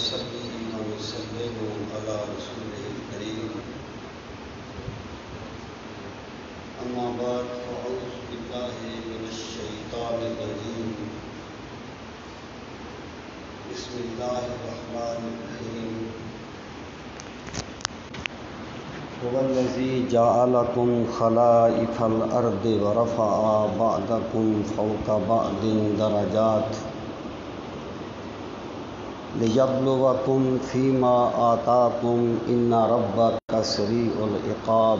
ونصلي ونسلم على رسوله الكريم أما بعد فأعوذ بالله من الشيطان الرجيم بسم الله الرحمن الرحيم هو الذي جعلكم خلائف الأرض ورفع بعضكم فوق بعض درجات ليبلوكم فيما آتاكم إن ربك سريع العقاب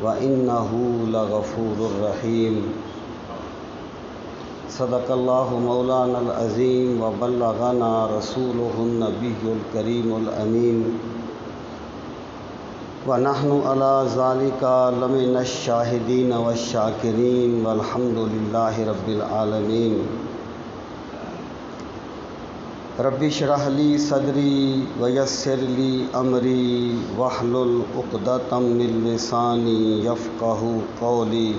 وإنه لغفور رحيم صدق الله مولانا العظيم وبلغنا رسوله النبي الكريم الأمين ونحن على ذلك لمن الشاهدين والشاكرين والحمد لله رب العالمين رب اشرح لي صدري ويسر لي أمري واحلل عقدة من لساني يفقهوا قولي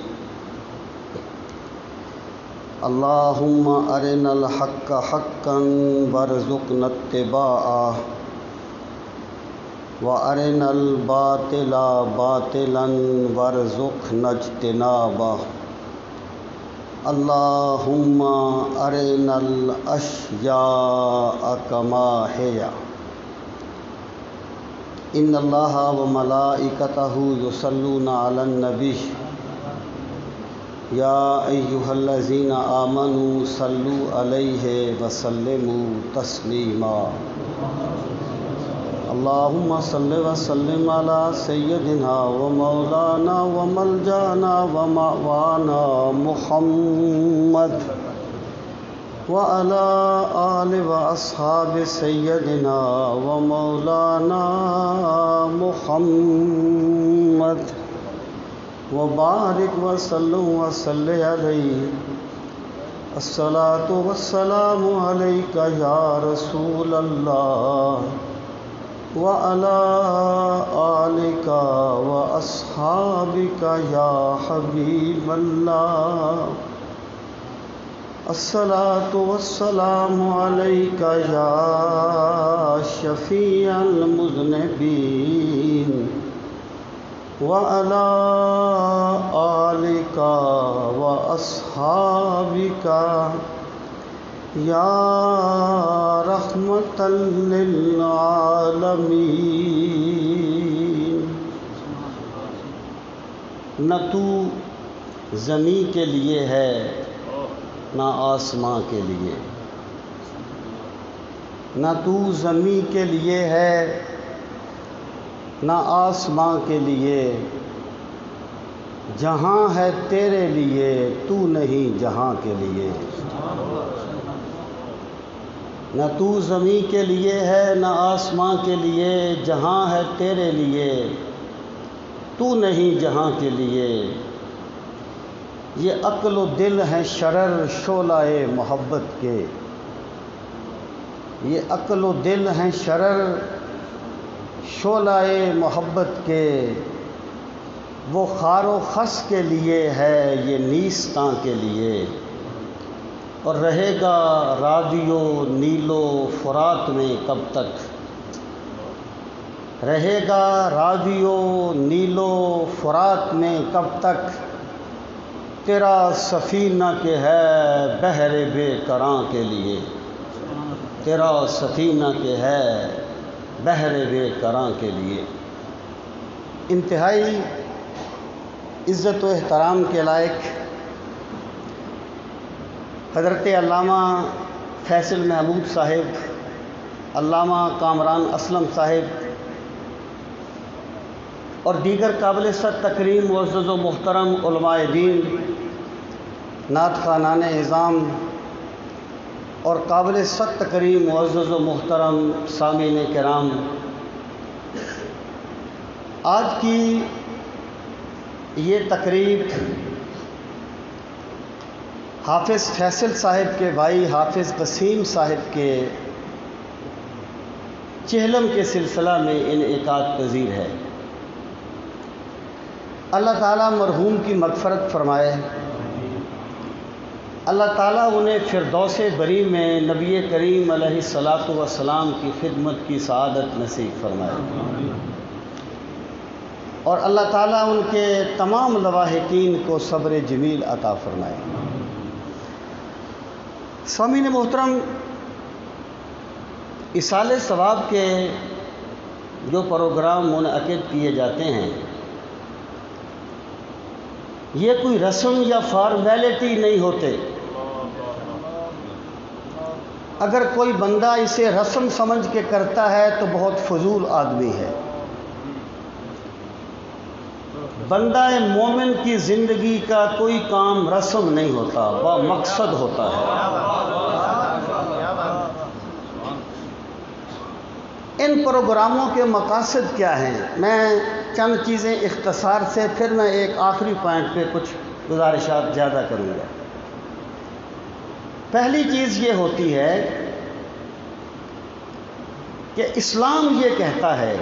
اللهم أرنا الحق حقا وارزقنا اتباعه وَأَرِنَا الْبَاطِلَ بَاطِلًا وَارْزُقْنَا اجْتِنَابَهُ اللهم أرنا الأشياء كما هي إن الله وملائكته يصلون على النبي يا أيها الذين آمنوا صلوا عليه وسلموا تسليما اللهم صل وسلم على سيدنا ومولانا وملجأنا ومأوانا محمد وعلى آل وأصحاب سيدنا ومولانا محمد وبارك وسلم وصل عليه الصلاة والسلام عليك يا رسول الله وعلى آلك وأصحابك يا حبيب الله الصلاة والسلام عليك يا شفيع المذنبين وعلى آلك وأصحابك یا رحمت للعالمین۔ نہ تو زمین کے لیے ہے نہ آسمان کے لیے، نہ تو زمین کے لیے ہے نہ آسمان کے لیے، جہاں ہے تیرے لیے تو نہیں جہاں کے لیے۔ نہ تو زمین کے لیے ہے نہ آسمان کے لیے، جہاں ہے تیرے لیے تو نہیں جہاں کے لیے۔ یہ عقل و دل ہیں شرر شعلہ محبت کے، یہ عقل و دل ہیں شرر شعلہ محبت کے، وہ خار و خس کے لیے ہے یہ نیستاں کے لیے۔ اور رہے گا راویو نیلو فرات میں کب تک، رہے گا راویو نیلو فرات میں کب تک، تیرا سفینہ کے ہے بحر بے کراں کے لیے، تیرا سفینہ کے ہے بحر بے کراں کے لیے۔ انتہائی عزت و احترام کے لائق حضرت علامہ فیصل محمود صاحب، علامہ کامران اسلم صاحب اور دیگر قابل صد تکریم معزز و محترم علماء دین، نعت خوانان اعظام اور قابل صد تکریم معزز و محترم سامعین کرام، آج کی یہ تقریب حافظ فیصل صاحب کے بھائی حافظ وسیم صاحب کے چہلم کے سلسلہ میں انعقاد پذیر ہے۔ اللہ تعالیٰ مرحوم کی مغفرت فرمائے، اللہ تعالیٰ انہیں فردوس بری میں نبی کریم علیہ الصلاۃ والسلام کی خدمت کی سعادت نصیب فرمائے، اور اللہ تعالیٰ ان کے تمام لواحقین کو صبر جمیل عطا فرمائے۔ سامعین محترم، ایصال ثواب کے جو پروگرام منعقد کیے جاتے ہیں، یہ کوئی رسم یا فارمیلٹی نہیں ہوتے۔ اگر کوئی بندہ اسے رسم سمجھ کے کرتا ہے تو بہت فضول آدمی ہے۔ بندہ مومن کی زندگی کا کوئی کام رسم نہیں ہوتا، وہ مقصد ہوتا ہے۔ ان پروگراموں کے مقاصد کیا ہیں؟ میں چند چیزیں اختصار سے، پھر میں ایک آخری پوائنٹ پہ کچھ گزارشات زیادہ کروں گا۔ پہلی چیز یہ ہوتی ہے کہ اسلام یہ کہتا ہے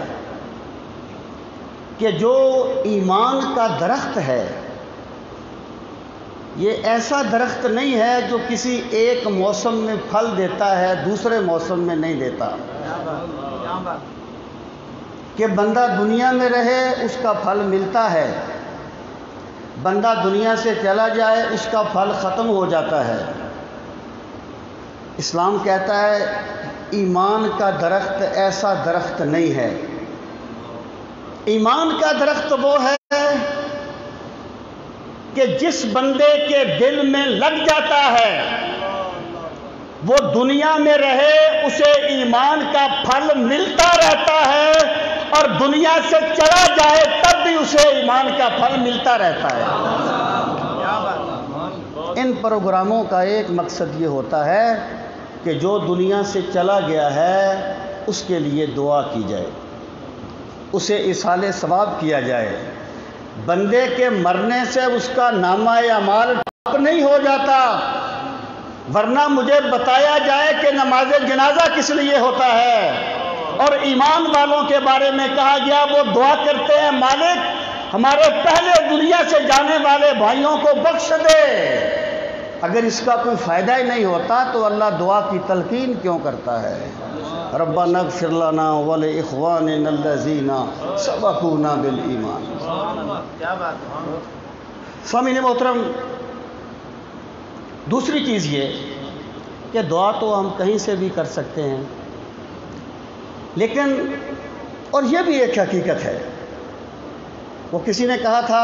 کہ جو ایمان کا درخت ہے، یہ ایسا درخت نہیں ہے جو کسی ایک موسم میں پھل دیتا ہے دوسرے موسم میں نہیں دیتا، کہ بندہ دنیا میں رہے اس کا پھل ملتا ہے، بندہ دنیا سے چلا جائے اس کا پھل ختم ہو جاتا ہے۔ اسلام کہتا ہے ایمان کا درخت ایسا درخت نہیں ہے۔ ایمان کا درخت وہ ہے کہ جس بندے کے دل میں لگ جاتا ہے، وہ دنیا میں رہے اسے ایمان کا پھل ملتا رہتا ہے، اور دنیا سے چلا جائے تب بھی اسے ایمان کا پھل ملتا رہتا ہے۔ ان پروگراموں کا ایک مقصد یہ ہوتا ہے کہ جو دنیا سے چلا گیا ہے اس کے لیے دعا کی جائے، اسے ایصال ثواب کیا جائے۔ بندے کے مرنے سے اس کا نامہ اعمال ٹھپ نہیں ہو جاتا، ورنہ مجھے بتایا جائے کہ نماز جنازہ کس لیے ہوتا ہے۔ اور ایمان والوں کے بارے میں کہا گیا وہ دعا کرتے ہیں، مالک ہمارے پہلے دنیا سے جانے والے بھائیوں کو بخش دے۔ اگر اس کا کوئی فائدہ ہی نہیں ہوتا تو اللہ دعا کی تلقین کیوں کرتا ہے؟ ربنا اغفر لنا ولاخواننا الذین سبقونا بالایمان۔ سامعین محترم، دوسری چیز یہ کہ دعا تو ہم کہیں سے بھی کر سکتے ہیں، لیکن اور یہ بھی ایک حقیقت ہے، وہ کسی نے کہا تھا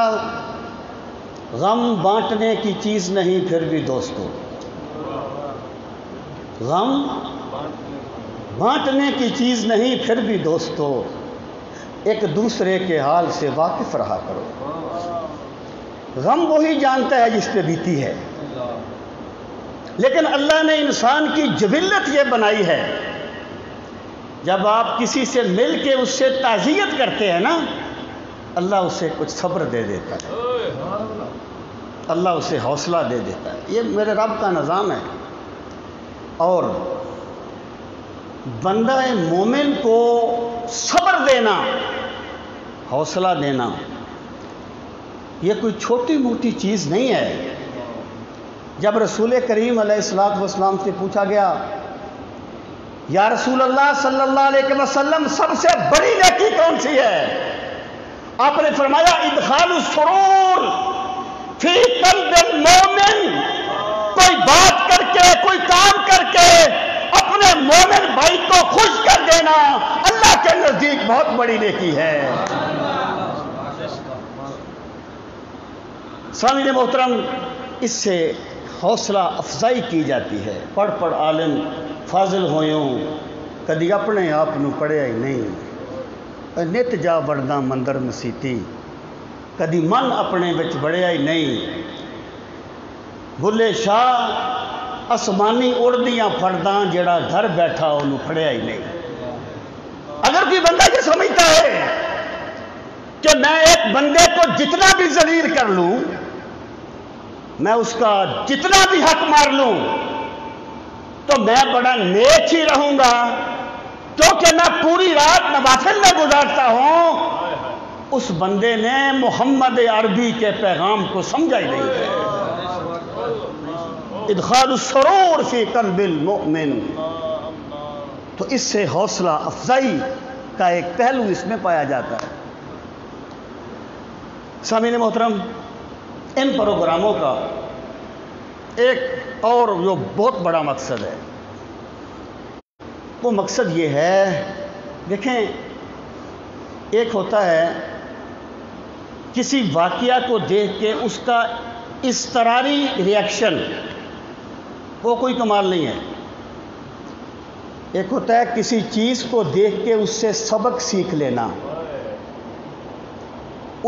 غم بانٹنے کی چیز نہیں پھر بھی دوستو، غم بانٹنے کی چیز نہیں پھر بھی دوستو، ایک دوسرے کے حال سے واقف رہا کرو۔ غم وہی جانتا ہے جس پہ بیتی ہے، لیکن اللہ نے انسان کی جبلت یہ بنائی ہے، جب آپ کسی سے مل کے اس سے تعزیت کرتے ہیں نا، اللہ اسے کچھ صبر دے دیتا ہے، اللہ اسے حوصلہ دے دیتا ہے۔ یہ میرے رب کا نظام ہے۔ اور بندہ مومن کو صبر دینا، حوصلہ دینا، یہ کوئی چھوٹی موٹی چیز نہیں ہے۔ جب رسول کریم علیہ الصلوۃ والسلام سے پوچھا گیا یا رسول اللہ صلی اللہ علیہ وسلم سب سے بڑی نیکی کون سی ہے، آپ نے فرمایا ادخال السرور فی قلب المومن، کوئی بات کر کے کوئی کام کر کے اپنے مومن بھائی کو خوش کر دینا اللہ کے نزدیک بہت بڑی نیکی ہے۔ سامعین محترم، اس سے حوصلہ افزائی کی جاتی ہے۔ پڑھ پڑھ عالم فاضل ہویوں کدی اپنے آپ نو پڑھیا ہی نہیں، نت جا بڑھدا مندر مسیتی، کدی من اپنے وچ بڑھیا ہی نہیں، بھلے شاہ آسمانی اڑدیاں پھڑداں جڑا گھر بیٹھا انہوں پھڑیا ہی نہیں۔ اگر کوئی بندہ یہ سمجھتا ہے کہ میں ایک بندے کو جتنا بھی ذلیل کر لوں، میں اس کا جتنا بھی حق مار لوں تو میں بڑا نیک ہی رہوں گا کیونکہ میں پوری رات نوافل میں گزارتا ہوں، اس بندے نے محمد عربی کے پیغام کو سمجھا ہی نہیں ہے۔ ادخال السرور فی قلب المؤمن. تو اس سے حوصلہ افزائی کا ایک پہلو اس میں پایا جاتا ہے. سامعین محترم، ان پروگراموں کا ایک اور جو بہت بڑا مقصد ہے، وہ مقصد یہ ہے، دیکھیں، ایک ہوتا ہے کسی واقعہ کو دیکھ کے اس کا اضطراری ریئیکشن، وہ کوئی کمال نہیں ہے. ایک ہوتا ہے کسی چیز کو دیکھ کے اس سے سبق سیکھ لینا،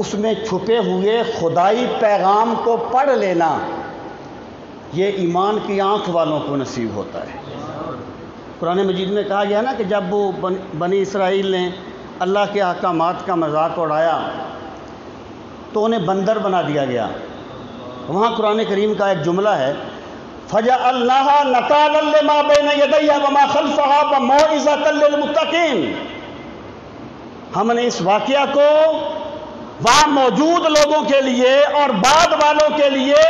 اس میں چھپے ہوئے خدائی پیغام کو پڑھ لینا. یہ ایمان کی آنکھ والوں کو نصیب ہوتا ہے. قرآن مجید میں کہا گیا نا کہ جب وہ بنی اسرائیل نے اللہ کے احکامات کا مذاق اڑایا تو انہیں بندر بنا دیا گیا. وہاں قرآن کریم کا ایک جملہ ہے، فَجَعَلْنَاهَا نَكَالًا لِمَا بَيْنَ يَدَيْهَا وَمَا خَلْفَهَا وَمَوْعِظَةً لِلْمُتَّقِينَ. ہم نے اس واقعہ کو وہاں موجود لوگوں کے لیے اور بعد والوں کے لیے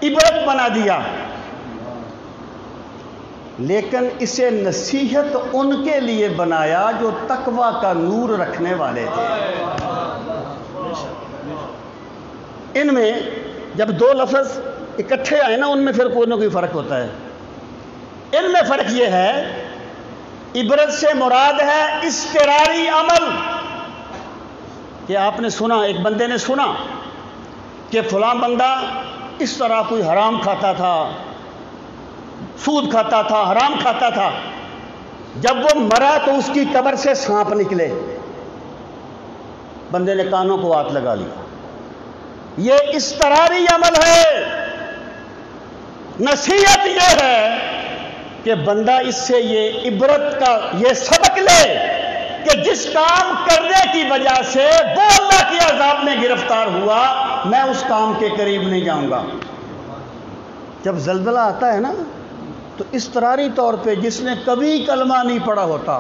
عبرت بنا دیا، لیکن اسے نصیحت ان کے لیے بنایا جو تقوی کا نور رکھنے والے تھے. ان میں جب دو لفظ اکٹھے آئے نا، ان میں پھر کوئی نہ کوئی فرق ہوتا ہے. ان میں فرق یہ ہے، عبرت سے مراد ہے اضطراری عمل، کہ آپ نے سنا، ایک بندے نے سنا کہ فلاں بندہ اس طرح کوئی حرام کھاتا تھا، سود کھاتا تھا، حرام کھاتا تھا. جب وہ مرا تو اس کی قبر سے سانپ نکلے، بندے نے کانوں کو ہاتھ لگا لیا. یہ اضطراری عمل ہے. نصیحت یہ ہے کہ بندہ اس سے یہ عبرت کا یہ سبق لے کہ جس کام کرنے کی وجہ سے وہ اللہ کے عذاب میں گرفتار ہوا، میں اس کام کے قریب نہیں جاؤں گا. جب زلزلہ آتا ہے نا تو اضطراری طور پہ جس نے کبھی کلمہ نہیں پڑھا ہوتا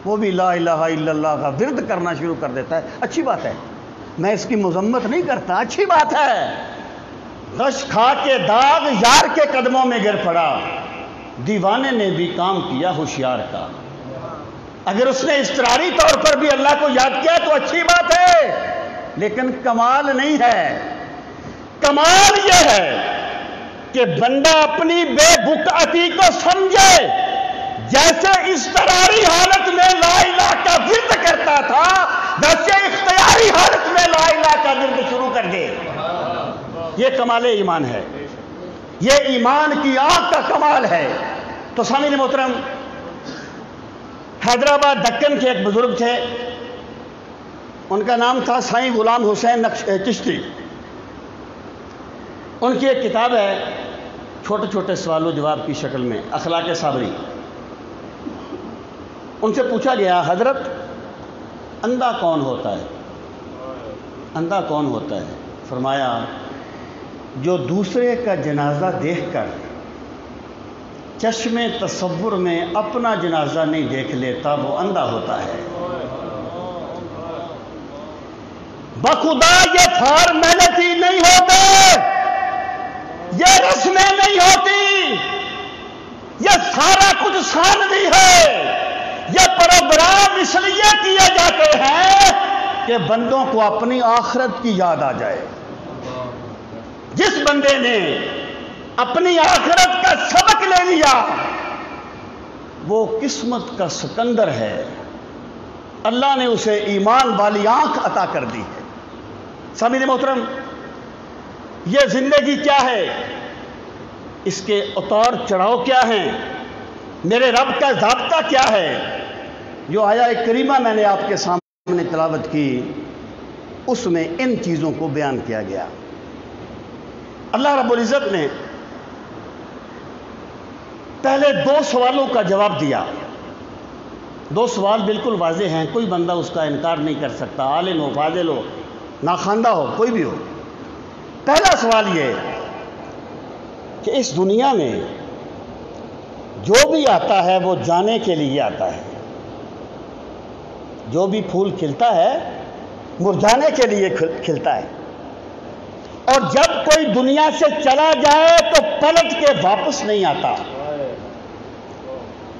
وہ بھی لا الہ الا اللہ کا ورد کرنا شروع کر دیتا ہے. اچھی بات ہے، میں اس کی مذمت نہیں کرتا، اچھی بات ہے. غش کھا کے داغ یار کے قدموں میں گر پڑا، دیوانے نے بھی کام کیا ہوشیار کا. اگر اس نے اضطراری طور پر بھی اللہ کو یاد کیا تو اچھی بات ہے، لیکن کمال نہیں ہے. کمال یہ ہے کہ بندہ اپنی بے بکعتی کو سمجھے، جیسے اضطراری حالت میں لا الہ کا ورد کرتا تھا ویسے اختیاری حالت میں لا الہ کا ورد شروع کر دے. یہ کمال ایمان ہے، یہ ایمان کی آنکھ کا کمال ہے. تو سامعین محترم، حیدرآباد دکن کے ایک بزرگ تھے، ان کا نام تھا سائیں غلام حسین چشتی. ان کی ایک کتاب ہے چھوٹے چھوٹے سوال و جواب کی شکل میں، اخلاق صابری. ان سے پوچھا گیا، حضرت اندھا کون ہوتا ہے؟ اندھا کون ہوتا ہے؟ فرمایا، جو دوسرے کا جنازہ دیکھ کر چشم تصور میں اپنا جنازہ نہیں دیکھ لیتا وہ اندھا ہوتا ہے. بخدا یہ فارمیلٹی نہیں ہوتے، یہ رسمیں نہیں ہوتی، یہ سارا کچھ سامنے ہے. یہ پروگرام اس لیے کیے جاتے ہیں کہ بندوں کو اپنی آخرت کی یاد آ جائے. جس بندے نے اپنی آخرت کا سبق لے لیا وہ قسمت کا سکندر ہے. اللہ نے اسے ایمان والی آنکھ عطا کر دی ہے. سامعین محترم، یہ زندگی کیا ہے، اس کے اتار چڑھاؤ کیا ہیں، میرے رب کا ضابطہ کیا ہے، جو آیہ کریمہ میں نے آپ کے سامنے تلاوت کی اس میں ان چیزوں کو بیان کیا گیا. اللہ رب العزت نے پہلے 2 سوالوں کا جواب دیا. 2 سوال بالکل واضح ہیں، کوئی بندہ اس کا انکار نہیں کر سکتا، عالم ہو، فاضل ہو، ناخواندہ ہو، کوئی بھی ہو. پہلا سوال یہ کہ اس دنیا میں جو بھی آتا ہے وہ جانے کے لیے آتا ہے. جو بھی پھول کھلتا ہے مرجھانے کے لیے کھلتا ہے. اور جب کوئی دنیا سے چلا جائے تو پلٹ کے واپس نہیں آتا.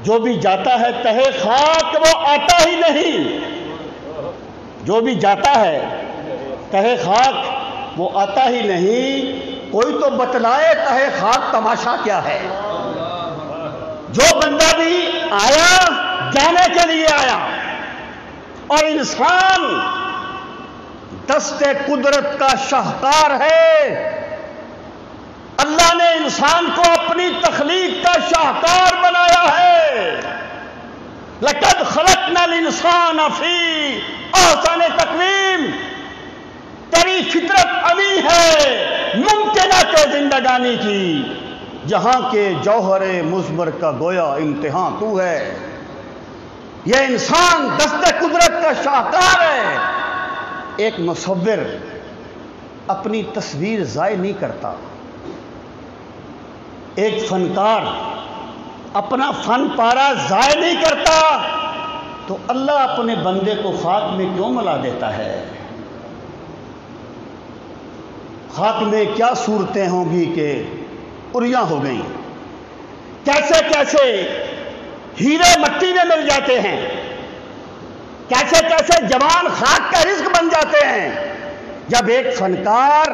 جو بھی جاتا ہے تہے خاک وہ آتا ہی نہیں. جو بھی جاتا ہے تہے خاک وہ آتا ہی نہیں. کوئی تو بتلائے تہے خاک تماشا کیا ہے. جو بندہ بھی آیا جانے کے لیے آیا، اور انسان دست قدرت کا شاہکار ہے. اللہ نے انسان کو اپنی تخلیق کا شاہکار بنایا ہے. لقد خلقنا الانسان فی احسن تقویم. تیری فطرت ابھی ہے ممکنہ کے زندگانی کی، جہاں کے جوہر مضمر کا گویا امتحان تو ہے. یہ انسان دست قدرت کا شاہکار ہے. ایک مصور اپنی تصویر ضائع نہیں کرتا. ایک فنکار اپنا فن پارا ضائع نہیں کرتا. تو اللہ اپنے بندے کو خاک میں کیوں ملا دیتا ہے؟ خاک میں کیا صورتیں ہوں گی کہ اریاں ہو گئیں. کیسے کیسے ہیرے مٹی میں مل جاتے ہیں، کیسے کیسے جوان خاک کا رزق بن جاتے ہیں. جب ایک فنکار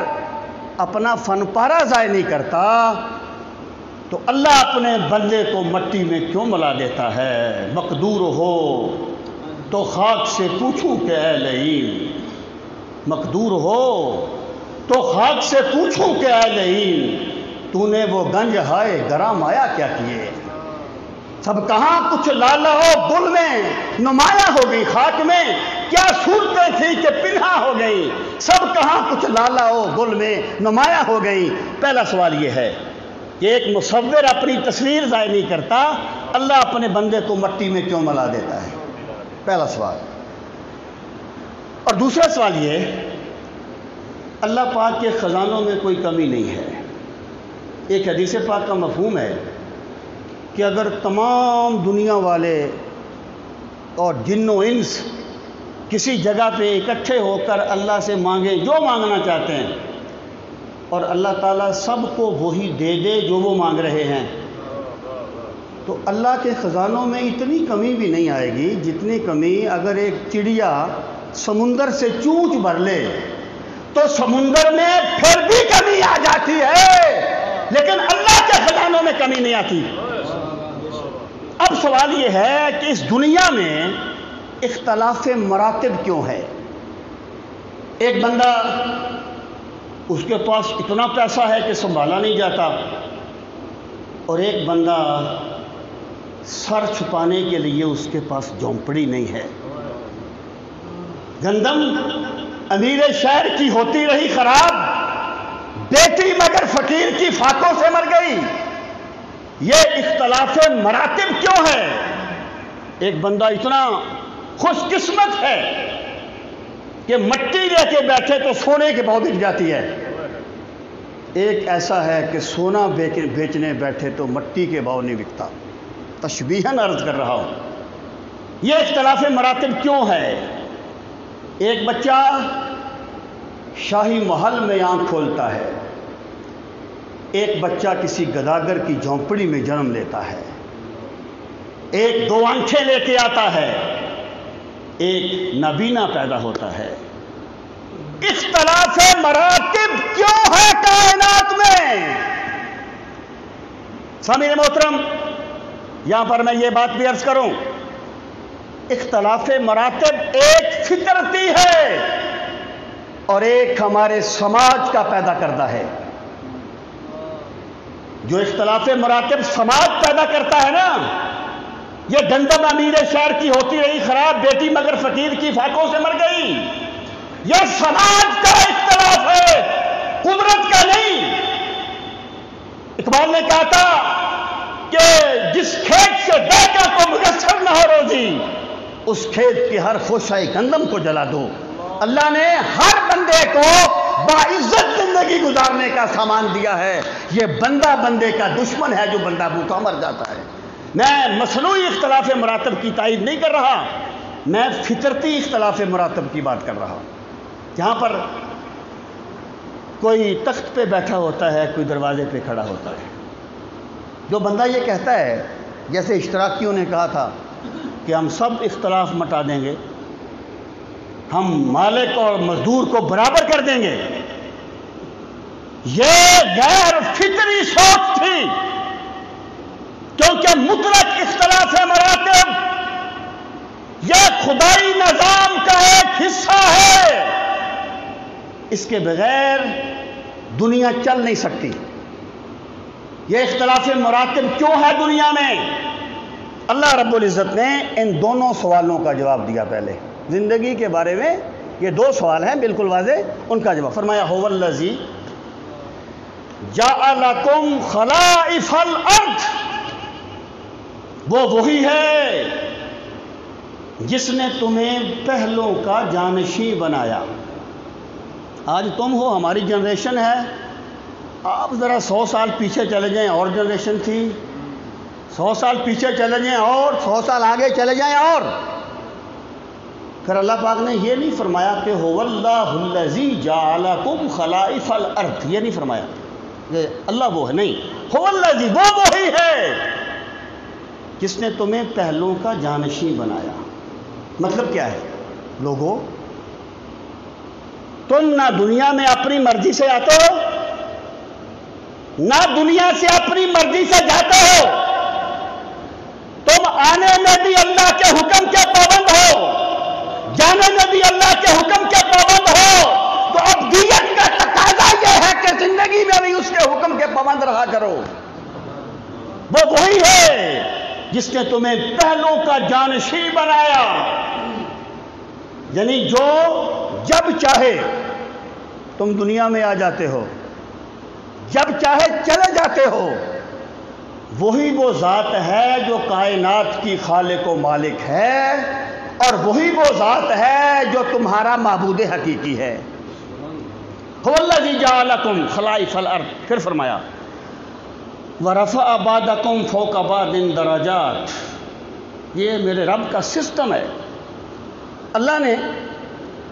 اپنا فن پارا ضائع نہیں کرتا تو اللہ اپنے بندے کو مٹی میں کیوں ملا دیتا ہے؟ مقدور ہو تو خاک سے پوچھوں کہ اے لئیم. مقدور ہو تو خاک سے پوچھوں کہ اے لئیم، تو نے وہ گنج ہائے گرام آیا کیا کیے. سب کہاں کچھ لالا ہو گل میں نمایاں ہو گئی. خاک میں کیا صورتیں تھی کہ پنہا ہو گئی. سب کہاں کچھ لالا ہو گل میں نمایاں ہو گئی. پہلا سوال یہ ہے کہ ایک مصور اپنی تصویر ضائع نہیں کرتا، اللہ اپنے بندے کو مٹی میں کیوں ملا دیتا ہے؟ پہلا سوال. اور دوسرا سوال یہ، اللہ پاک کے خزانوں میں کوئی کمی نہیں ہے. ایک حدیث پاک کا مفہوم ہے کہ اگر تمام دنیا والے اور جن و انس کسی جگہ پہ اکٹھے ہو کر اللہ سے مانگیں جو مانگنا چاہتے ہیں، اور اللہ تعالیٰ سب کو وہی دے دے جو وہ مانگ رہے ہیں، تو اللہ کے خزانوں میں اتنی کمی بھی نہیں آئے گی جتنی کمی اگر ایک چڑیا سمندر سے چونچ بھر لے تو سمندر میں پھر بھی کمی آ جاتی ہے، لیکن اللہ کے خزانوں میں کمی نہیں آتی. اب سوال یہ ہے کہ اس دنیا میں اختلاف مراتب کیوں ہے؟ ایک بندہ اس کے پاس اتنا پیسہ ہے کہ سنبھالا نہیں جاتا، اور ایک بندہ سر چھپانے کے لیے اس کے پاس جھونپڑی نہیں ہے. گندم امیر شہر کی ہوتی رہی خراب، بیٹی مگر فقیر کی فاقوں سے مر گئی. یہ اختلاف مراتب کیوں ہے؟ ایک بندہ اتنا خوش قسمت ہے کہ مٹی لے کے بیٹھے تو سونے کے بھاؤ بک جاتی ہے. ایک ایسا ہے کہ سونا بیچنے بیٹھے تو مٹی کے بھاؤ نہیں بکتا. تشبیہاً عرض کر رہا ہوں. یہ اختلاف مراتب کیوں ہے؟ ایک بچہ شاہی محل میں آنکھ کھولتا ہے، ایک بچہ کسی گداگر کی جھونپڑی میں جنم لیتا ہے. ایک دو آنکھیں لے کے آتا ہے، ایک نابینا پیدا ہوتا ہے. اختلاف مراتب کیوں ہے کائنات میں؟ سامعین محترم، یہاں پر میں یہ بات بھی عرض کروں، اختلاف مراتب ایک فطرتی ہے اور ایک ہمارے سماج کا پیدا کردہ ہے. جو اختلاف مراتب سماج پیدا کرتا ہے نا، یہ گندم امیر شہر کی ہوتی رہی خراب، بیٹی مگر فقیر کی فاقوں سے مر گئی، یہ سماج کا اختلاف ہے، قدرت کا نہیں. اقبال نے کہا تھا کہ جس کھیت سے ڈاکہ کو میسر نہ ہو روزی، اس کھیت کی ہر خوشائی گندم کو جلا دو. اللہ نے ہر بندے کو باعزت زندگی گزارنے کا سامان دیا ہے. یہ بندہ بندے کا دشمن ہے جو بندہ بھوکا مر جاتا ہے. میں مصنوعی اختلاف مراتب کی تائید نہیں کر رہا، میں فطرتی اختلاف مراتب کی بات کر رہا ہوں. جہاں پر کوئی تخت پہ بیٹھا ہوتا ہے، کوئی دروازے پہ کھڑا ہوتا ہے۔ جو بندہ یہ کہتا ہے، جیسے اشتراکیوں نے کہا تھا کہ ہم سب اختلاف مٹا دیں گے، ہم مالک اور مزدور کو برابر کر دیں گے، یہ غیر فطری سوچ تھی، کیونکہ مطلق اختلاف مراتب یہ خدائی نظام کا ایک حصہ ہے، اس کے بغیر دنیا چل نہیں سکتی۔ یہ اختلاف مراتب کیوں ہے دنیا میں؟ اللہ رب العزت نے ان دونوں سوالوں کا جواب دیا۔ پہلے زندگی کے بارے میں یہ دو سوال ہیں بالکل واضح، ان کا جواب فرمایا هو الذی جعلکم خلائف الارض، وہ وہی ہے جس نے تمہیں پہلوں کا جانشین بنایا۔ آج تم ہو، ہماری جنریشن ہے، آپ ذرا 100 سال پیچھے چلے جائیں اور جنریشن تھی، 100 سال پیچھے چلے جائیں اور 100 سال آگے چلے جائیں اور پھر اللہ پاک نے یہ نہیں فرمایا کہ هو اللہ الذی جعلکم خلائف الارض، یہ نہیں فرمایا کہ اللہ وہ ہے، نہیں، هو الذی، وہ وہی ہے جس نے تمہیں پہلوں کا جانشین بنایا۔ مطلب کیا ہے؟ لوگوں، تم نہ دنیا میں اپنی مرضی سے آتے ہو، نہ دنیا سے اپنی مرضی سے جاتے ہو، تم آنے میں بھی اللہ کے حکم کے پابند ہو، جانے میں بھی اللہ کے حکم کے پابند ہو، تو ابدیت کا تقاضا یہ ہے کہ زندگی میں بھی اس کے حکم کے پابند رہا کرو۔ وہ وہی ہے جس نے تمہیں پہلوں کا جانشین بنایا، یعنی جو جب چاہے تم دنیا میں آ جاتے ہو، جب چاہے چلے جاتے ہو، وہی وہ ذات ہے جو کائنات کی خالق و مالک ہے، اور وہی وہ ذات ہے جو تمہارا معبود حقیقی ہے۔ هو الذی جعلکم خلائف الارض، پھر فرمایا وَرَفَعَ بَعْضَکُمْ فَوْقَ بَعْضٍ دَرَجَاتٍ، یہ میرے رب کا سسٹم ہے۔ اللہ نے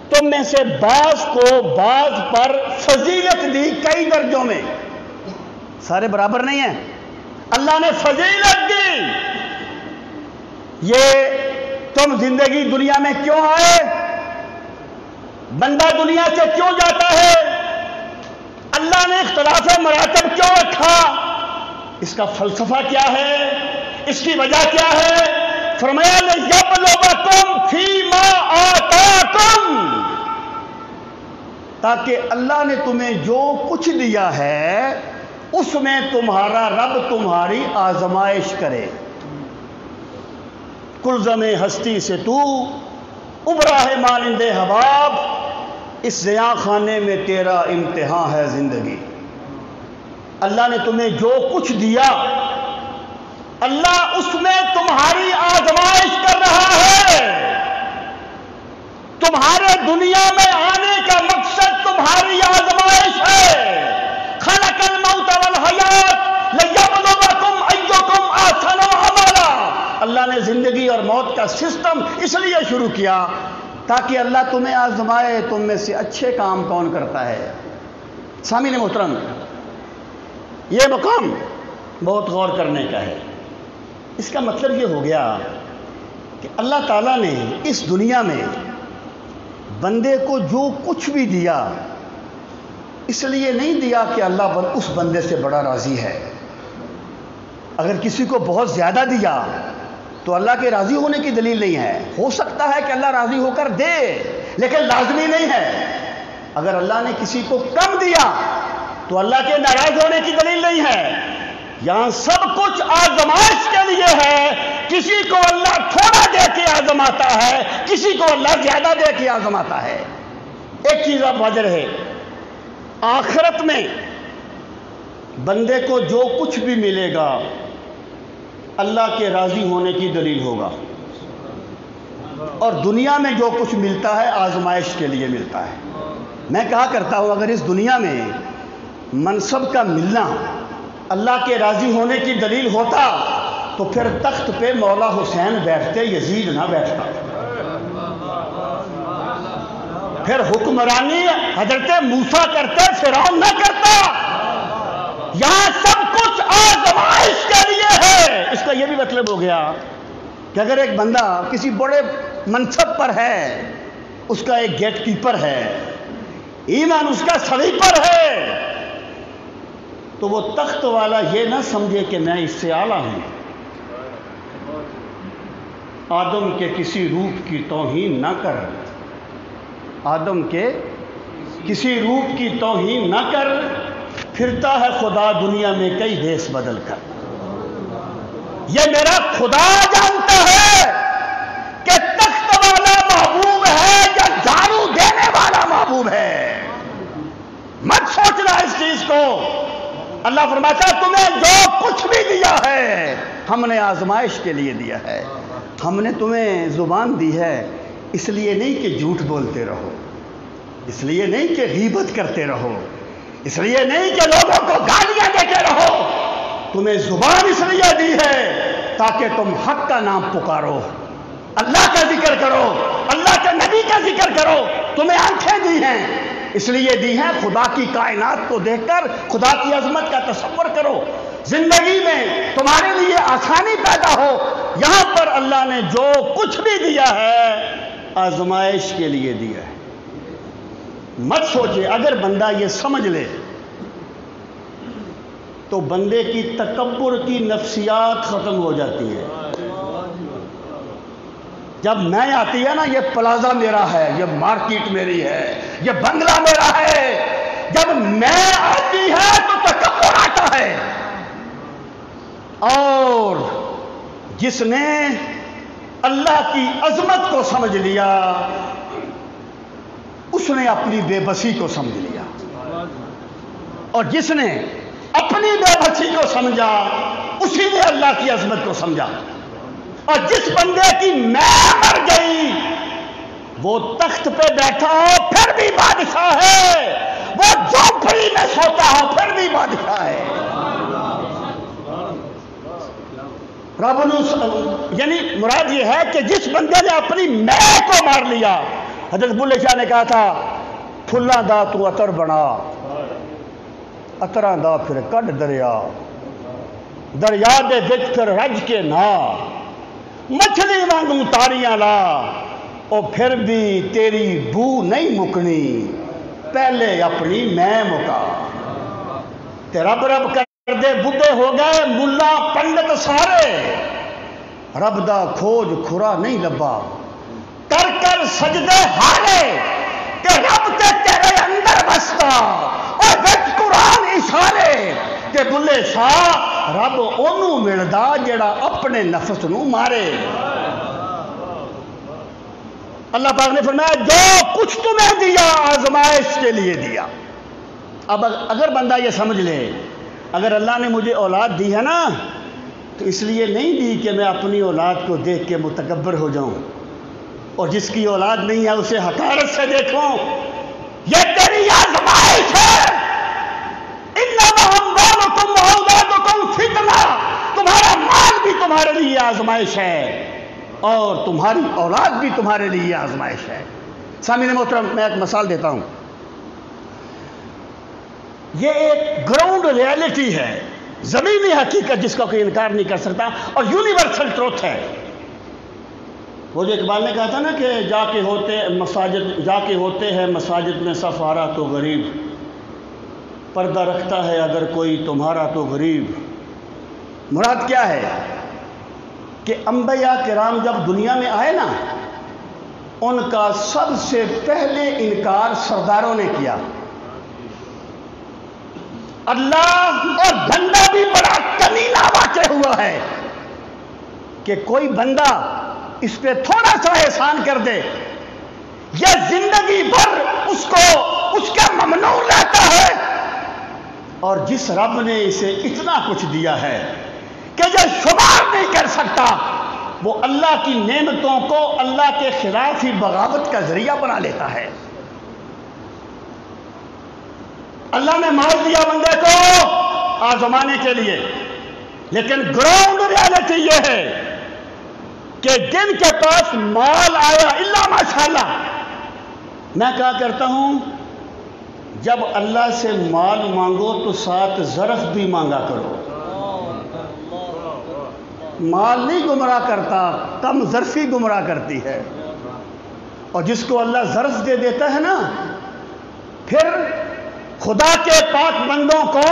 تم میں سے بعض کو بعض پر فضیلت دی کئی درجوں میں، سارے برابر نہیں ہیں، اللہ نے فضیلت دی۔ یہ تم زندگی دنیا میں کیوں آئے؟ بندہ دنیا سے کیوں جاتا ہے؟ اللہ نے اختلاف مراتب کیوں رکھا؟ اس کا فلسفہ کیا ہے؟ اس کی وجہ کیا ہے؟ فرمایا لِیَبْلُوَکُمْ فِیمَا آتَاکُمْ، تاکہ اللہ نے تمہیں جو کچھ دیا ہے اس میں تمہارا رب تمہاری آزمائش کرے۔ کلزم ہستی سے تو ابرا ہے مانند حباب، اس زیاں خانے میں تیرا امتحان ہے زندگی۔ اللہ نے تمہیں جو کچھ دیا، اللہ اس میں تمہاری آزمائش کر رہا ہے۔ تمہارے دنیا میں آنے کا مقصد تمہاری آزمائش ہے۔ خلق الموت والحیات لیبلوکم ایکم احسن عملا، اللہ نے زندگی اور موت کا سسٹم اس لیے شروع کیا تاکہ اللہ تمہیں آزمائے تم میں سے اچھے کام کون کرتا ہے۔ سامعین محترم، یہ مقام بہت غور کرنے کا ہے۔ اس کا مطلب یہ ہو گیا کہ اللہ تعالیٰ نے اس دنیا میں بندے کو جو کچھ بھی دیا، اس لیے نہیں دیا کہ اللہ اس بندے سے بڑا راضی ہے۔ اگر کسی کو بہت زیادہ دیا تو اللہ کے راضی ہونے کی دلیل نہیں ہے۔ ہو سکتا ہے کہ اللہ راضی ہو کر دے، لیکن لازمی نہیں ہے۔ اگر اللہ نے کسی کو کم دیا تو اللہ کے ناراض ہونے کی دلیل نہیں ہے۔ یہاں سب کچھ آزمائش کے لیے ہے۔ کسی کو اللہ تھوڑا دے کے آزماتا ہے، کسی کو اللہ زیادہ دے کے آزماتا ہے۔ ایک چیز اب واضح ہے، آخرت میں بندے کو جو کچھ بھی ملے گا اللہ کے راضی ہونے کی دلیل ہوگا، اور دنیا میں جو کچھ ملتا ہے آزمائش کے لیے ملتا ہے۔ میں کہا کرتا ہوں اگر اس دنیا میں منصب کا ملنا اللہ کے راضی ہونے کی دلیل ہوتا تو پھر تخت پہ مولا حسین بیٹھتے، یزید نہ بیٹھتا۔ پھر حکمرانی حضرت موسیٰ کرتے، فرعون نہ کرتا۔ یہاں سب کچھ آزمائش کے لیے ہے۔ اس کا یہ بھی مطلب ہو گیا کہ اگر ایک بندہ کسی بڑے منصب پر ہے، اس کا ایک گیٹ کیپر ہے، ایمان اس کا سویپر ہے، تو وہ تخت والا یہ نہ سمجھے کہ میں اس سے اعلیٰ ہوں۔ آدم کے کسی روپ کی توہین نہ کر، آدم کے کسی روپ کی توہین نہ کر، پھرتا ہے خدا دنیا میں کئی دیس بدل کر۔ یہ میرا خدا جانتا ہے کہ تخت والا محبوب ہے یا جھاڑو دینے والا محبوب ہے۔ مت سوچنا اس چیز کو۔ اللہ فرماتا ہے تمہیں جو کچھ بھی دیا ہے ہم نے آزمائش کے لیے دیا ہے۔ ہم نے تمہیں زبان دی ہے اس لیے نہیں کہ جھوٹ بولتے رہو، اس لیے نہیں کہ غیبت کرتے رہو، اس لیے نہیں کہ لوگوں کو گالیاں دیتے رہو۔ تمہیں زبان اس لیے دی ہے تاکہ تم حق کا نام پکارو، اللہ کا ذکر کرو، اللہ کے نبی کا ذکر کرو۔ تمہیں آنکھیں دی ہیں اس لیے دی ہیں خدا کی کائنات کو دیکھ کر خدا کی عظمت کا تصور کرو، زندگی میں تمہارے لیے آسانی پیدا ہو۔ یہاں پر اللہ نے جو کچھ بھی دیا ہے آزمائش کے لیے دیا ہے۔ مت سوچے، اگر بندہ یہ سمجھ لے تو بندے کی تکبر کی نفسیات ختم ہو جاتی ہے۔ جب میں آتی ہے نا، یہ پلازا میرا ہے، یہ مارکیٹ میری ہے، یہ بنگلہ میرا ہے، جب میں آتی ہے تو تکبر آتا ہے۔ اور جس نے اللہ کی عظمت کو سمجھ لیا اس نے اپنی بے بسی کو سمجھ لیا، اور جس نے اپنی بے بسی کو سمجھا اسی نے اللہ کی عظمت کو سمجھا۔ اور جس بندے کی میں مر گئی وہ تخت پہ بیٹھا ہو پھر بھی بادشاہ ہے، وہ جھونپڑی میں سوتا ہو پھر بھی بادشاہ ہے۔ رب یعنی مراد یہ ہے کہ جس بندے نے اپنی میں کو مار لیا، حضرت بلے شاہ نے کہا تھا پھلاں دا تو عطر بنا، عطراں دا پھر کڈ دریا، دریا دے وچ پھر رج کے نا، مچھلی وانگوں تاریاں لا، او پھر بھی تیری بو نہیں مکنی، پہلے اپنی میں مکا۔ تے رب رب کر دے بڈھے ہو گئے ملا پنڈت سارے، رب دا کھوج کھرا نہیں لبا، کر کر سجدے ہارے کہ رب تے تیرے اندر بستا، اور وچ قرآن اشارے کہ بلے شاہ رب اونوں ملدا جڑا اپنے نفس نو مارے۔ اللہ پاک نے فرمایا جو کچھ تمہیں دیا آزمائش کے لیے دیا۔ اب اگر بندہ یہ سمجھ لے اگر اللہ نے مجھے اولاد دی ہے نا تو اس لیے نہیں دی کہ میں اپنی اولاد کو دیکھ کے متکبر ہو جاؤں، اور جس کی اولاد نہیں ہے اسے حقارت سے دیکھوں، یہ تیری آزمائش ہے۔ انما اموالکم واولادکم فتنہ، تمہارا مال بھی تمہارے لیے آزمائش ہے اور تمہاری اولاد بھی تمہارے لیے آزمائش ہے۔ سامعین محترم، میں ایک مثال دیتا ہوں، یہ ایک گراؤنڈ ریالٹی ہے، زمینی حقیقت جس کا کوئی انکار نہیں کر سکتا، اور یونیورسل ٹروتھ ہے۔ وہ جو اقبال نے کہا تھا نا کہ جا کے ہوتے ہیں مساجد میں صف آرا تو غریب، پردہ رکھتا ہے اگر کوئی تمہارا تو غریب۔ مراد کیا ہے کہ انبیاء کرام جب دنیا میں آئے نا، ان کا سب سے پہلے انکار سرداروں نے کیا۔ اللہ اور بندہ بھی بڑا کمینہ واقع ہوا ہے کہ کوئی بندہ اس پہ تھوڑا سا احسان کر دے، یہ زندگی بھر اس کا ممنوع رہتا ہے، اور جس رب نے اسے اتنا کچھ دیا ہے کہ یہ شمار نہیں کر سکتا، وہ اللہ کی نعمتوں کو اللہ کے خلاف ہی بغاوت کا ذریعہ بنا لیتا ہے۔ اللہ نے مال دیا بندے کو آزمانے کے لیے، لیکن گراؤنڈ ریالٹی یہ ہے کہ جن کے پاس مال آیا اللہ ماشاءاللہ میں کہا کرتا ہوں جب اللہ سے مال مانگو تو ساتھ ظرف بھی مانگا کرو. مال نہیں گمراہ کرتا، کم ظرفی گمراہ کرتی ہے. اور جس کو اللہ ظرف دے دیتا ہے نا، پھر خدا کے پاک بندوں کو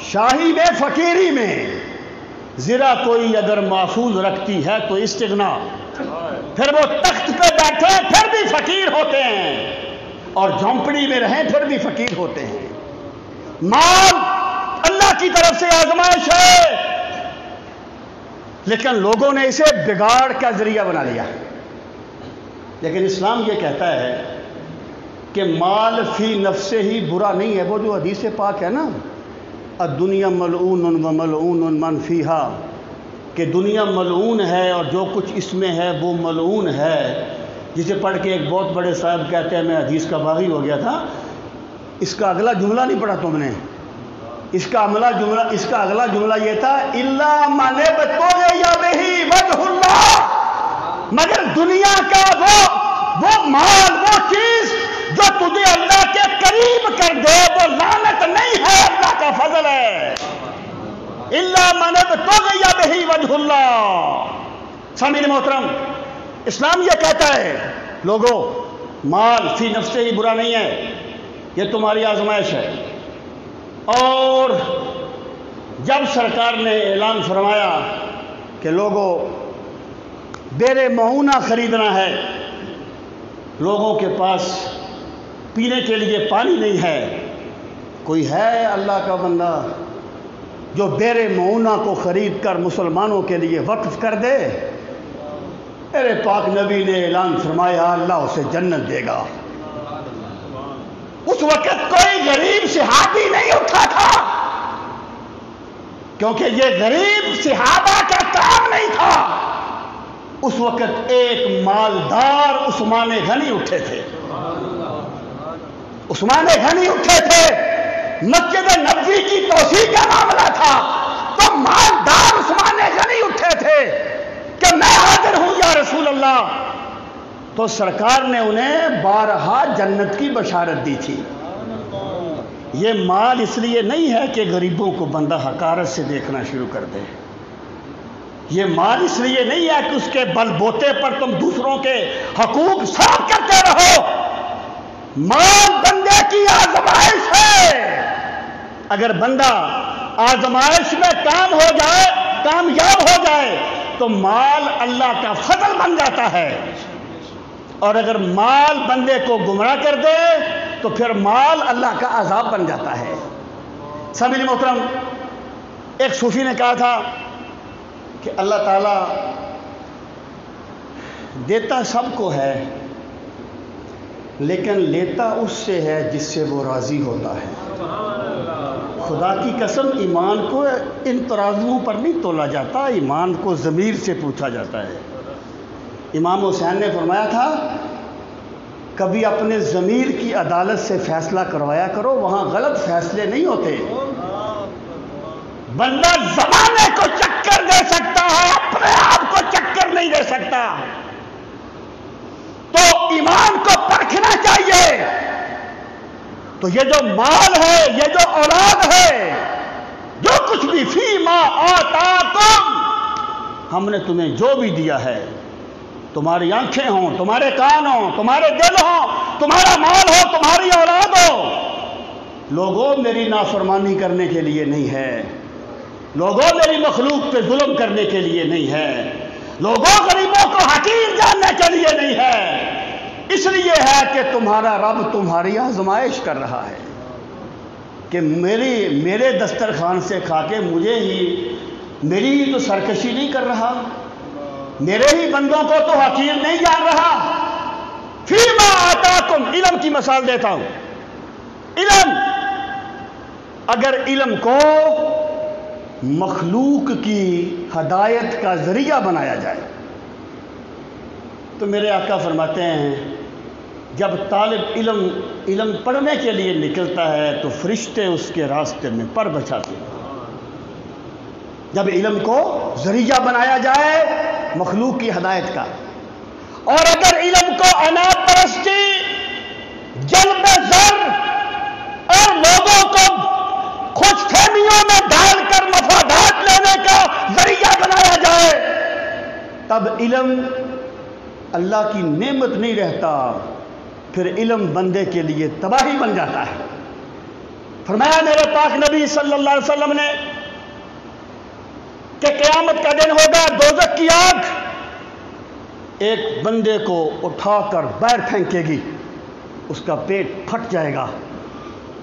شاہی میں فقیری میں ذرا کوئی اگر محفوظ رکھتی ہے تو استغنا، پھر وہ تخت پہ بیٹھے پھر بھی فقیر ہوتے ہیں، اور جھونپڑی میں رہیں پھر بھی فقیر ہوتے ہیں. مال اللہ کی طرف سے آزمائش ہے، لیکن لوگوں نے اسے بگاڑ کا ذریعہ بنا لیا. لیکن اسلام یہ کہتا ہے کہ مال فی نفسے ہی برا نہیں ہے. وہ جو حدیث پاک ہے نا، الدنیا ملعون و ملعون من فیہا، کہ دنیا ملعون ہے اور جو کچھ اس میں ہے وہ ملعون ہے. جسے پڑھ کے ایک بہت بڑے صاحب کہتے ہیں میں حدیث کا باغی ہو گیا تھا. اس کا اگلا جملہ نہیں پڑھا تم نے، اس کا اگلا جملہ یہ تھا الا من ابتغی بہ وجہ اللہ، مگر دنیا کا وہ مال، وہ چیز جو تجھے اللہ کے قریب کر دے وہ لعنت نہیں ہے، اللہ کا فضل ہے. الا من ابتغی بہ وجہ اللہ. سامعین محترم، اسلام یہ کہتا ہے لوگوں مال فی نفسے ہی برا نہیں ہے، یہ تمہاری آزمائش ہے. اور جب سرکار نے اعلان فرمایا کہ لوگوں بیر معونہ خریدنا ہے، لوگوں کے پاس پینے کے لیے پانی نہیں ہے، کوئی ہے اللہ کا بندہ جو بیر معونہ کو خرید کر مسلمانوں کے لیے وقف کر دے؟ میرے پاک نبی نے اعلان فرمایا اللہ اسے جنت دے گا. اس وقت کوئی غریب صحابی نہیں اٹھا تھا، کیونکہ یہ غریب صحابہ کا کام نہیں تھا. اس وقت ایک مالدار عثمان غنی اٹھے تھے. عثمان غنی اٹھے تھے، مسجد نبوی کی توسیع کا معاملہ تھا، تو مالدار عثمان غنی اٹھے تھے کہ میں حاضر ہوں یا رسول اللہ. تو سرکار نے انہیں بارہا جنت کی بشارت دی تھی. یہ مال اس لیے نہیں ہے کہ غریبوں کو بندہ حقارت سے دیکھنا شروع کر دے. یہ مال اس لیے نہیں ہے کہ اس کے بل بوتے پر تم دوسروں کے حقوق صاف کرتے رہو. مال بندے کی آزمائش ہے. اگر بندہ آزمائش میں کامیاب ہو جائے تو مال اللہ کا فضل بن جاتا ہے، اور اگر مال بندے کو گمراہ کر دے تو پھر مال اللہ کا عذاب بن جاتا ہے. سامعین محترم، ایک صوفی نے کہا تھا کہ اللہ تعالیٰ دیتا سب کو ہے لیکن لیتا اس سے ہے جس سے وہ راضی ہوتا ہے. خدا کی قسم ایمان کو ان ترازوؤں پر نہیں تولا جاتا، ایمان کو ضمیر سے پوچھا جاتا ہے. امام حسین نے فرمایا تھا کبھی اپنے ضمیر کی عدالت سے فیصلہ کروایا کرو، وہاں غلط فیصلے نہیں ہوتے. بندہ زمانے کو چکر دے سکتا ہے، اپنے آپ کو چکر نہیں دے سکتا. تو ایمان کو پرکھنا چاہیے. تو یہ جو مال ہے، یہ جو اولاد ہے، جو کچھ بھی فیما آتاکم، ہم نے تمہیں جو بھی دیا ہے، تمہاری آنکھیں ہوں، تمہارے کان ہوں، تمہارے دل ہوں، تمہارا مال ہو، تمہاری اولاد ہو، لوگوں میری نافرمانی کرنے کے لیے نہیں ہے، لوگوں میری مخلوق پہ ظلم کرنے کے لیے نہیں ہے، لوگوں غریبوں کو حقیر جاننے کے لیے نہیں ہے. اس لیے ہے کہ تمہارا رب تمہاری آزمائش کر رہا ہے کہ میرے دسترخوان سے کھا کے میری ہی تو سرکشی نہیں کر رہا، میرے ہی بندوں کو تو حقیر نہیں جان رہا. فیما آتاکم، علم کی مثال دیتا ہوں. علم، اگر علم کو مخلوق کی ہدایت کا ذریعہ بنایا جائے تو میرے آقا فرماتے ہیں جب طالب علم پڑھنے کے لیے نکلتا ہے تو فرشتے اس کے راستے میں پر بچھاتے ہیں. جب علم کو ذریعہ بنایا جائے مخلوق کی ہدایت کا، اور اگر علم کو انا پرستی علم اللہ کی نعمت نہیں رہتا، پھر علم بندے کے لیے تباہی بن جاتا ہے۔ فرمایا میرے پاک نبی صلی اللہ علیہ وسلم نے کہ قیامت کا دن ہوگا، دوزخ کی آگ ایک بندے کو اٹھا کر باہر پھینکے گی، اس کا پیٹ پھٹ جائے گا،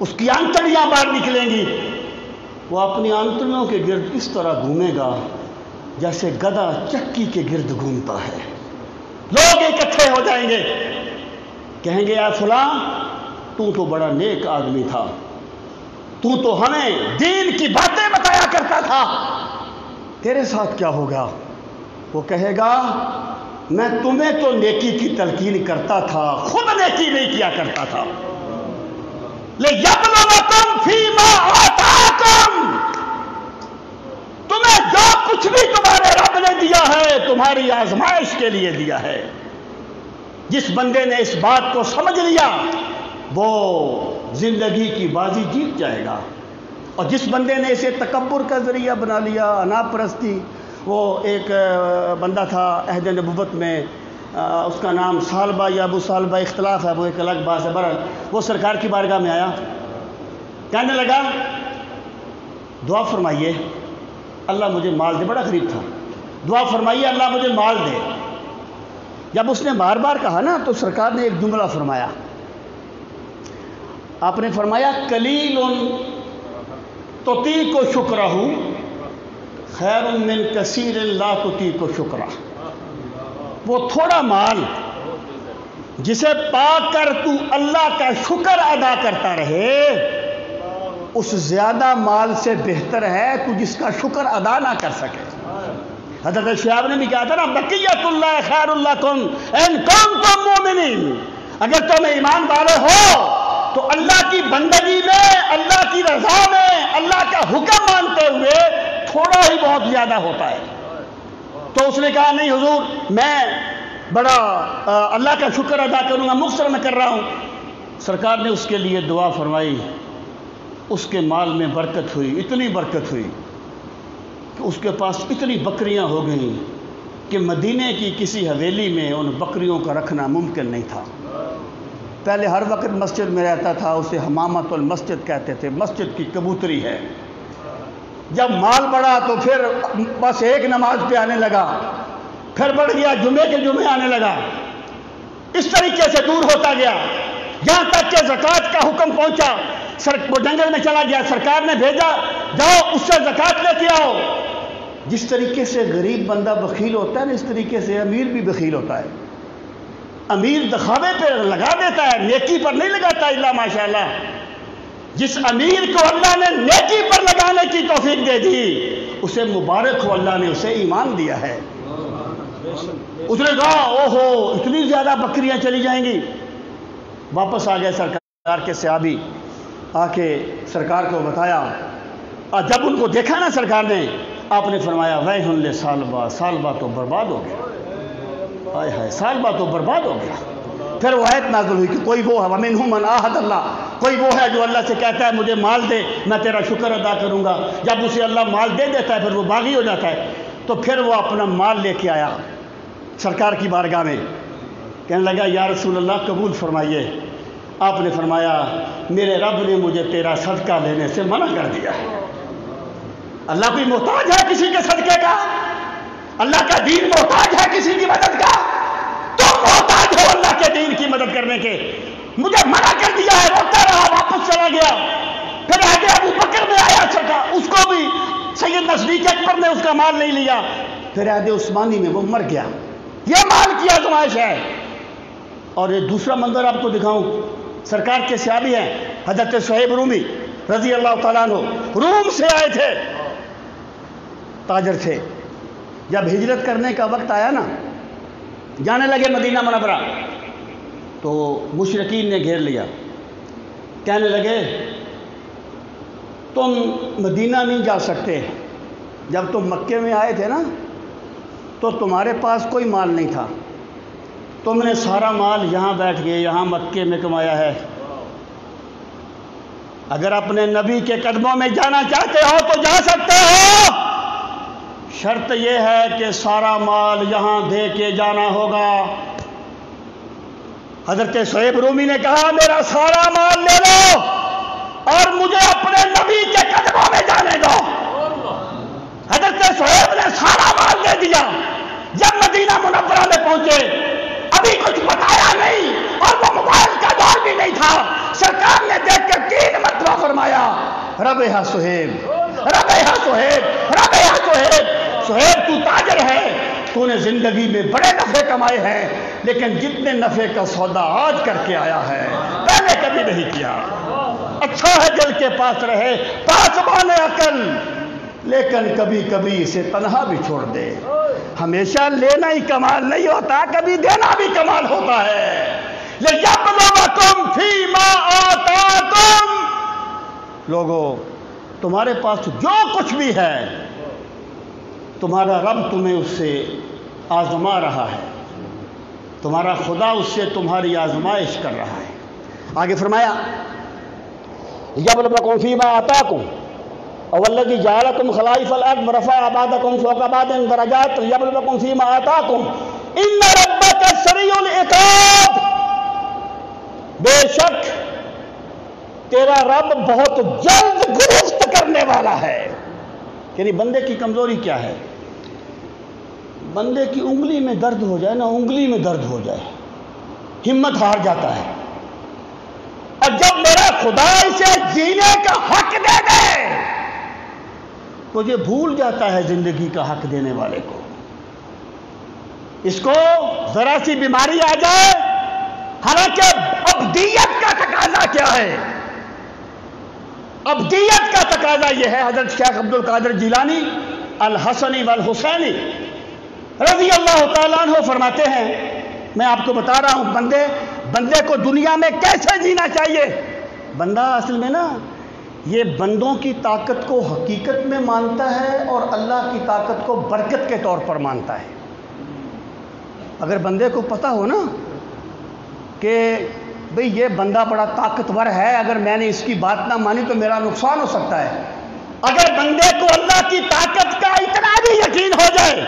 اس کی آنتڑیاں باہر نکلیں گی، وہ اپنی آنتڑیوں کے گرد اس طرح گھومے گا جیسے گدھا چکی کے گرد گھومتا ہے۔ لوگ اکٹھے ہو جائیں گے، کہیں گے اے فلاں تو بڑا نیک آدمی تھا، تو ہمیں دین کی باتیں بتایا کرتا تھا، تیرے ساتھ کیا ہوگا؟ وہ کہے گا میں تمہیں تو نیکی کی تلقین کرتا تھا، خود نیکی نہیں کیا کرتا تھا۔ لِيَبْلُوَكُمْ فِيمَا آتَاكُمْ، تمہیں جو کچھ بھی تمہارے رب نے دیا ہے تمہاری آزمائش کے لیے دیا ہے۔ جس بندے نے اس بات کو سمجھ لیا وہ زندگی کی بازی جیت جائے گا، اور جس بندے نے اسے تکبر کا ذریعہ بنا لیا، انا پرستی، وہ ایک بندہ تھا عہد نبوت میں، اس کا نام سالبہ یا ابو سالبہ اختلاف ہے، وہ ایک الگ بات ہے، برحال وہ سرکار کی بارگاہ میں آیا، کہنے لگا دعا فرمائیے اللہ مجھے مال دے، بڑا غریب تھا، دعا فرمائیے اللہ مجھے مال دے۔ جب اس نے بار بار کہا نا تو سرکار نے ایک جملہ فرمایا، آپ نے فرمایا قلیل تطیق شکرہ خیر من کثیر لا تطیق شکرہ، وہ تھوڑا مال جسے پا کر تو اللہ کا شکر ادا کرتا رہے، اس زیادہ مال سے بہتر ہے تو جس کا شکر ادا نہ کر سکے۔ حضرت شہاب نے بھی کہا تھا نا بقیت اللہ خیر لکم ان کنتم مومنین، اگر تم ایمان والے ہو تو اللہ کی بندگی میں، اللہ کی رضا میں، اللہ کا حکم مانتے ہوئے تھوڑا ہی بہت زیادہ ہوتا ہے۔ تو اس نے کہا نہیں حضور میں بڑا اللہ کا شکر ادا کروں گا، مختصر میں کر رہا ہوں۔ سرکار نے اس کے لیے دعا فرمائی، اس کے مال میں برکت ہوئی، اتنی برکت ہوئی کہ اس کے پاس اتنی بکریاں ہو گئیں کہ مدینے کی کسی حویلی میں ان بکریوں کا رکھنا ممکن نہیں تھا۔ پہلے ہر وقت مسجد میں رہتا تھا، اسے حمامت المسجد کہتے تھے، مسجد کی کبوتری ہے۔ جب مال بڑھا تو پھر بس ایک نماز پہ آنے لگا، پھر بڑھ گیا جمعے کے جمعے آنے لگا، اس طریقے سے دور ہوتا گیا یہاں تک کہ زکوٰۃ کا حکم پہنچا۔ وہ جنگل میں چلا گیا، سرکار نے بھیجا جاؤ اس سے زکوٰۃ لے کے آؤ۔ جس طریقے سے غریب بندہ بخیل ہوتا ہے نا، اس طریقے سے امیر بھی بخیل ہوتا ہے۔ امیر دکھاوے پہ لگا دیتا ہے، نیکی پر نہیں لگاتا الا ماشاءاللہ۔ جس امیر کو اللہ نے نیکی پر لگانے کی توفیق دے دی اسے مبارک ہو، اللہ نے اسے ایمان دیا ہے۔ اس نے کہا اوہو اتنی زیادہ بکریاں چلی جائیں گی، واپس آ گئے سرکار کے صحابی، آ کے سرکار کو بتایا، اور جب ان کو دیکھا نا سرکار نے، آپ نے فرمایا ویح لسالبہ، سالبہ تو برباد ہو گیا، ہائے ہائے سالبہ تو برباد ہو گیا۔ پھر وہ آیت نازل ہوئی کہ کوئی وہ ہے وَمِنْهُمْ مَنْ عَاهَدَ اللَّهُ، کوئی وہ ہے جو اللہ سے کہتا ہے مجھے مال دے میں تیرا شکر ادا کروں گا، جب اسے اللہ مال دے دیتا ہے پھر وہ باغی ہو جاتا ہے۔ تو پھر وہ اپنا مال لے کے آیا سرکار کی بارگاہ میں، کہنے لگا یا رسول اللہ قبول فرمائیے۔ آپ نے فرمایا میرے رب نے مجھے تیرا صدقہ لینے سے منع کر دیا ہے۔ اللہ کوئی محتاج ہے کسی کے صدقے کا؟ اللہ کا دین محتاج ہے کسی کی مدد کا؟ تم محتاج ہو اللہ کے دین کی مدد کرنے کے، مجھے منع کر دیا ہے، روتا رہا، واپس چلا گیا۔ پھر آگے ابو بکر میں آیا سرکار، اس کو بھی سید صدیق اکبر نے اس کا مال نہیں لیا۔ پھر عہد عثمانی میں وہ مر گیا۔ یہ مال کی آزمائش ہے۔ اور یہ دوسرا منظر آپ کو دکھاؤں، سرکار کے صحابی ہیں حضرت صہیب رومی رضی اللہ تعالیٰ عنہ، روم سے آئے تھے، تاجر تھے۔ جب ہجرت کرنے کا وقت آیا نا، جانے لگے مدینہ منورہ، تو مشرکین نے گھیر لیا، کہنے لگے تم مدینہ نہیں جا سکتے، جب تم مکے میں آئے تھے نا تو تمہارے پاس کوئی مال نہیں تھا، تم نے سارا مال یہاں بیٹھ کے یہاں مکے میں کمایا ہے، اگر اپنے نبی کے قدموں میں جانا چاہتے ہو تو جا سکتے ہو، شرط یہ ہے کہ سارا مال یہاں دے کے جانا ہوگا۔ حضرت صہیب رومی نے کہا میرا سارا مال لے لو اور مجھے اپنے نبی کے قدموں میں جانے دو۔ حضرت صہیب نے سارا مال دے دیا۔ جب مدینہ منورہ میں پہنچے ابھی کچھ بتایا نہیں اور وہ موبائل کا دور بھی نہیں تھا، سرکار نے دیکھ کر 3 مرتبہ فرمایا ربح صہیب، ربح صہیب، ربح صہیب۔ صہیب تو تاجر ہے، تو نے زندگی میں بڑے نفع کمائے ہیں، لیکن جتنے نفع کا سودا آج کر کے آیا ہے پہلے کبھی نہیں کیا۔ اچھا ہے دل کے پاس رہے پاسبان عقل، لیکن کبھی کبھی اسے تنہا بھی چھوڑ دے۔ ہمیشہ لینا ہی کمال نہیں ہوتا، کبھی دینا بھی کمال ہوتا ہے۔ لِيَبْلُوَكُمْ فِي مَا آتَاكُمْ، لوگو تمہارے پاس جو کچھ بھی ہے تمہارا رب تمہیں اس سے آزما رہا ہے، تمہارا خدا اس سے تمہاری آزمائش کر رہا ہے۔ آگے فرمایا یبلوکم فیما آتاکم والذی جعلکم خلائف الارض ورفع بعضکم فوق بعض درجات یبلوکم فیما آتاکم ان ربک سریع العقاب، بے شک تیرا رب بہت جلد گرفت کرنے والا ہے۔ یعنی بندے کی کمزوری کیا ہے؟ بندے کی انگلی میں درد ہو جائے نا، انگلی میں درد ہو جائے ہمت ہار جاتا ہے، اور جب میرا خدا اسے جینے کا حق دے دے تو یہ بھول جاتا ہے زندگی کا حق دینے والے کو۔ اس کو ذرا سی بیماری آ جائے، حالانکہ ابدیت کا تقاضا کیا ہے؟ ابدیت کا تقاضا یہ ہے، حضرت شیخ عبد القادر جیلانی الحسنی والحسینی رضی اللہ تعالیٰ عنہ فرماتے ہیں، میں آپ کو بتا رہا ہوں بندے کو دنیا میں کیسے جینا چاہیے۔ بندہ اصل میں نا یہ بندوں کی طاقت کو حقیقت میں مانتا ہے اور اللہ کی طاقت کو برکت کے طور پر مانتا ہے۔ اگر بندے کو پتہ ہو نا کہ بھئی یہ بندہ بڑا طاقتور ہے، اگر میں نے اس کی بات نہ مانی تو میرا نقصان ہو سکتا ہے، اگر بندے کو اللہ کی طاقت کا اتنا بھی یقین ہو جائے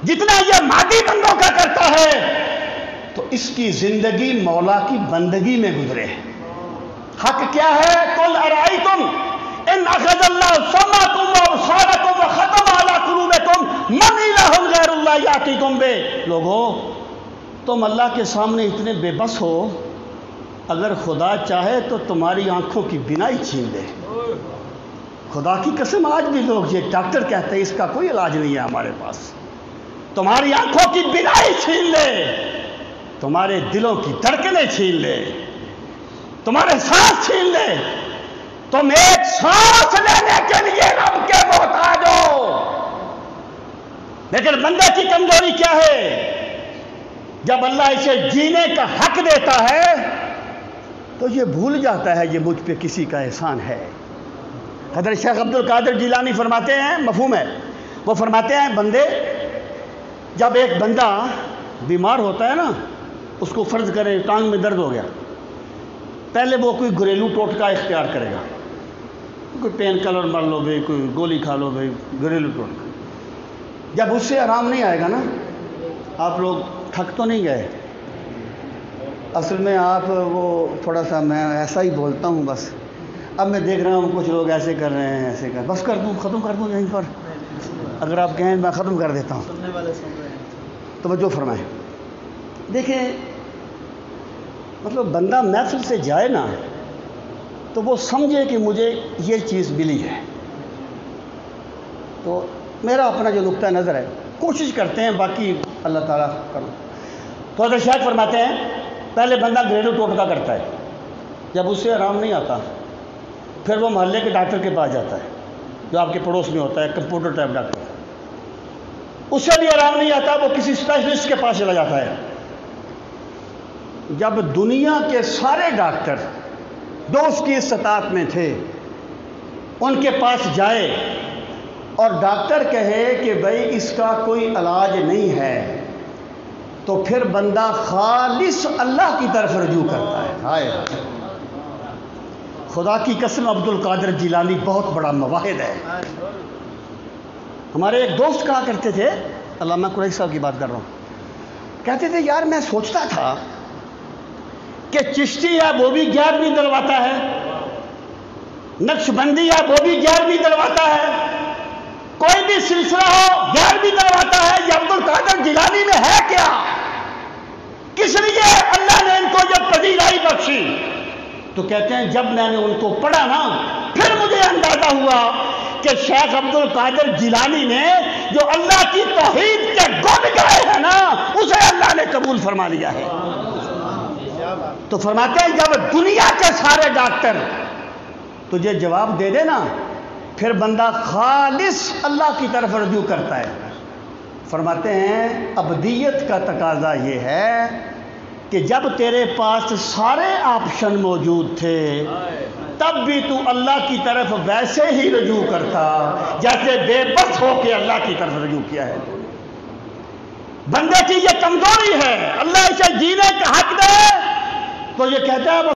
جتنا یہ مادی بندوں کا کرتا ہے، تو اس کی زندگی مولا کی بندگی میں گزرے۔ حق کیا ہے؟ قل ارائیتم ان اخذ اللہ سمعکم وابصارکم وختم علی قلوبکم من الہ غیر اللہ یاتیکم بہ۔ لوگو تم اللہ کے سامنے اتنے بے بس ہو، اگر خدا چاہے تو تمہاری آنکھوں کی بینائی چھین لے۔ خدا کی قسم آج بھی لوگ یہ ڈاکٹر کہتے ہیں اس کا کوئی علاج نہیں ہے ہمارے پاس، تمہاری آنکھوں کی بینائی چھین لے، تمہارے دلوں کی دھڑکنیں چھین لے، تمہارے سانس چھین لے، تم ایک سانس لینے کے لیے رب کے محتاج ہو۔ لیکن بندے کی کمزوری کیا ہے؟ جب اللہ اسے جینے کا حق دیتا ہے تو یہ بھول جاتا ہے یہ مجھ پہ کسی کا احسان ہے۔ حضرت شیخ عبد القادر جیلانی فرماتے ہیں، مفہوم ہے، وہ فرماتے ہیں بندے جب ایک بندہ بیمار ہوتا ہے نا، اس کو فرض کرے ٹانگ میں درد ہو گیا، پہلے وہ کوئی گھریلو ٹوٹکا اختیار کرے گا، کوئی پین کلر مار لو بھائی، کوئی گولی کھا لو بھائی، گھریلو ٹوٹکا۔ جب اس سے آرام نہیں آئے گا نا، آپ لوگ تھک تو نہیں گئے؟ اصل میں آپ وہ تھوڑا سا میں ایسا ہی بولتا ہوں بس، اب میں دیکھ رہا ہوں کچھ لوگ ایسے کر رہے ہیں، ایسے کر، بس کر دوں، ختم کر دوں یہیں پر، اگر آپ کہیں میں ختم کر دیتا ہوں۔ توجہ فرمائیں، دیکھیں مطلب بندہ محفل سے جائے نا تو وہ سمجھے کہ مجھے یہ چیز ملی ہے۔ تو میرا اپنا جو نقطہ نظر ہے کوشش کرتے ہیں، باقی اللہ تعالیٰ کرو۔ تو حضرت شیخ فرماتے ہیں پہلے بندہ گھریلو ٹوٹکا کرتا ہے، جب اس سے آرام نہیں آتا پھر وہ محلے کے ڈاکٹر کے پاس جاتا ہے جو آپ کے پڑوس میں ہوتا ہے، کمپیوٹر ٹائپ ڈاکٹر، اس سے بھی آرام نہیں آتا وہ کسی اسپیشلسٹ کے پاس چلا جاتا ہے۔ جب دنیا کے سارے ڈاکٹر جو اس کی استطاعت میں تھے ان کے پاس جائے اور ڈاکٹر کہے کہ بھائی اس کا کوئی علاج نہیں ہے، تو پھر بندہ خالص اللہ کی طرف رجوع کرتا ہے۔ ہائے خدا کی قسم عبد القادر جیلانی بہت بڑا مواحد ہے، ہمارے ایک دوست کہا کرتے تھے، علامہ قریشی صاحب کی بات کر رہا ہوں، کہتے تھے یار میں سوچتا تھا کہ چشتی ہے وہ بھی 11ویں دلواتا ہے، نقش بندی ہے وہ بھی 11ویں دلواتا ہے، کوئی بھی سلسلہ ہو 11ویں دلواتا ہے، یہ عبد القادر جیلانی میں ہے کیا؟ کس لیے اللہ نے ان کو جب پذیرائی بخشی؟ تو کہتے ہیں جب میں نے ان کو پڑھا نا پھر مجھے اندازہ ہوا کہ شیخ عبد القادر جیلانی نے جو اللہ کی توحید کے گن گائے ہیں نا اسے اللہ نے قبول فرما لیا ہے۔ تو فرماتے ہیں جب دنیا کے سارے ڈاکٹر تجھے جواب دے دے نا پھر بندہ خالص اللہ کی طرف رجوع کرتا ہے۔ فرماتے ہیں ابدیت کا تقاضا یہ ہے کہ جب تیرے پاس سارے آپشن موجود تھے تب بھی تو اللہ کی طرف ویسے ہی رجوع کرتا جیسے بے بس ہو کے اللہ کی طرف رجوع کیا ہے۔ بندے کی یہ کمزوری ہے، اللہ اسے جینے کا حق دے تو یہ کہتا ہے